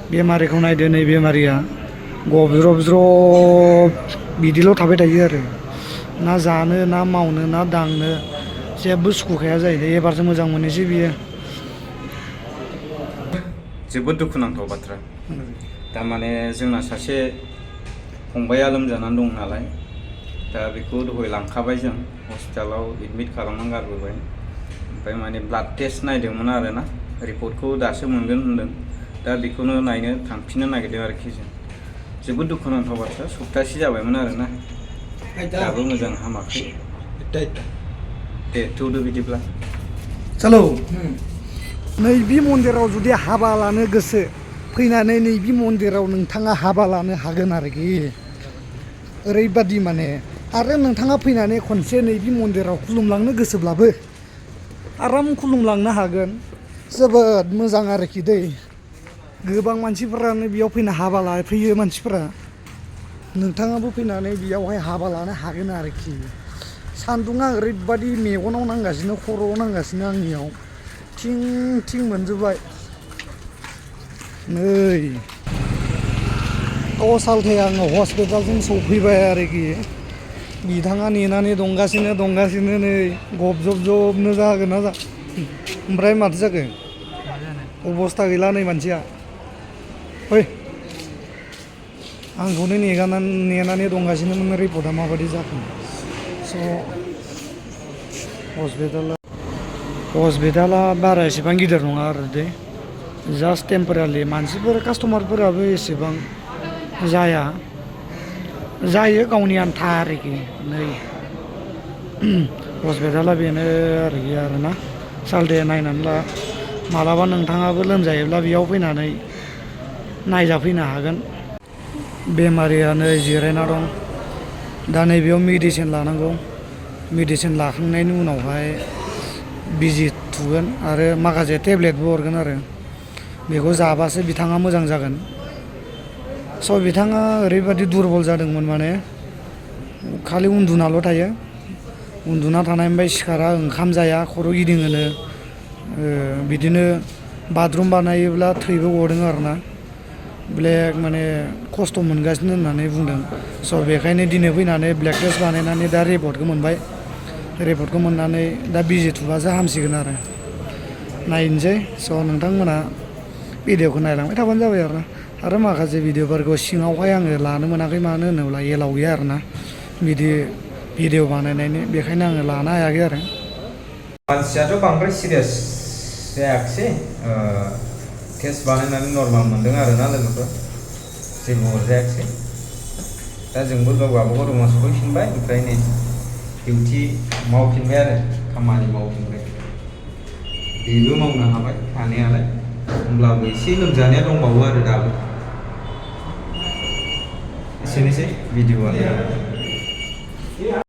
बेमारिखौ नायदो नै बेमारिया गब्रब ज्रब बिदिल' थाबाय थायो आरो ना जानो ना मावनो ना दांनो जेबो सुखुखाया जाहैदों एबारसो मोजां मोननोसै बियो जोबोद दुखुनांथाव बाथ्रा थारमाने जोंना सासे फंबाया लोमजानानै दं नालाय दा बेखौ दहाय लांखाबाय जों हस्पिटालाव एडमिट खालामनानै गारबोबाय ओमफ्राय माने ब्लाड टेस्ट नायदोंमोन आरो ना रिपर्टखौ दासो मोनगोन होनदों दा बेखौनो नायनो थांफिननो नागिरदों आरोखि जों जोबोद दुखुनांथाव बाथ्रा सप्तासे जाबायमोन आरो ना दाबो मोजां हामाखै दे थौदो बिदिब्ला चलो नैबे मन्दिराव जुदि हाबा लानो गोसो फैनानै नैबे मन्दिराव नोंथाङा हाबा लानो हागोन आरोखि ओरैबादि माने आरो नोंथाङा फैनानै खनसे नैबे मन्दिराव खुलुमलांनो गोसोब्लाबो आराम खुलुमलांनो हागोन जोबोद मोजां आरोखि दै गोबां मानसिफोरानो बेयाव फैना हाबा लाफैयो मानसिफोरा नोंथाङाबो फैनानै बेयावहाय हाबा लानो हागोन आरोखि सान्दुङा ओरैबादि मेगनाव नांगासिनो खर'आव नांगासिनो आंनियाव थिं थिं मोनजोब्बाय नै सालथे आङो हस्पिटालसिम सफैबाय आरोखि बिथाङा नेनानै दंगासिनो नै गबजब जबनो जागोन ना ओमफ्राय माथो जाखो अबस्था गैला नै मानसिया फै आंखौनो नेनानै दंगासिनोमोन रिपर्टआ माबायदि जाखो स' हस्पिटाला बारा एसेबां गिदिर नङा आरो दे जास्ट टेम्परारि मानसिफोर कास्टमारफोराबो एसेबां जायो गावनि आन्था आरोखि नै हस्पिटाला बेनो आरोखि आरोना सालथे नायनानै ला मालाबा नोंथाङाबो लोमजायोब्ला बेयाव फैनानै नायजाफैनो हागोन बेमारिया नै जिरायना दं दा नैबेयाव मेडिसिन लानांगौ मेडिसिन लाखांनायनि उनावहाय बिजि थुगोन आरो माखासे टेब्लेटबो हरगोन आरो बेखौ जाबासो बिथाङा मोजां जागोन स' बिथाङा ओरैबादि दुरबल जादोंमोन माने खालि उन्दुनाल' थायो उन्दुना थानायनिफ्राय सिखारा ओंखाम जाया खर' गिदिङोनो बिदिनो बाथरुम बानायोब्ला थैबो गदों आरोना ब्लेक माने खस्थ' मोनगासिनो होननानै बुंदों स' बेखायनो दिनै फैनानै ब्लेक टेस्ट बानायनानै दा रिपर्टखौ मोनबाय रिपर्टखौ मोननानै दा बिजि थुबासो हामसिगोन नायनोसै स' नोंथांमोना भिडिअखौ नायलांबाय थाबानो जाबाय आरो माखासे भिडिअफोरखौ सिङावहाय आङो लानो मोनाखै मानो होनोब्ला एलाउ गैया आरोना बिदि भिडिअ बानायनायनि बेखायनो आङो लानो हायाखै आरो मानसियाथ' बांद्राय सिरियास जायाखिसै टेस्ट बानायनानै नर्माल मोनदों आरोना लोगोफोर जेबो अरजायाखिसै दा जोंबो गावबागाव रुमाव सफैफिनबाय ओमफ्राय नै डिउटि मावफिनबाय आरो खामानि मावफिनबाय बेबो मावनो हाबाय हानायालाय होमब्लाबो एसे लोमजानाया दंबावो आरो दाबो एसेनोसै भिडिअआ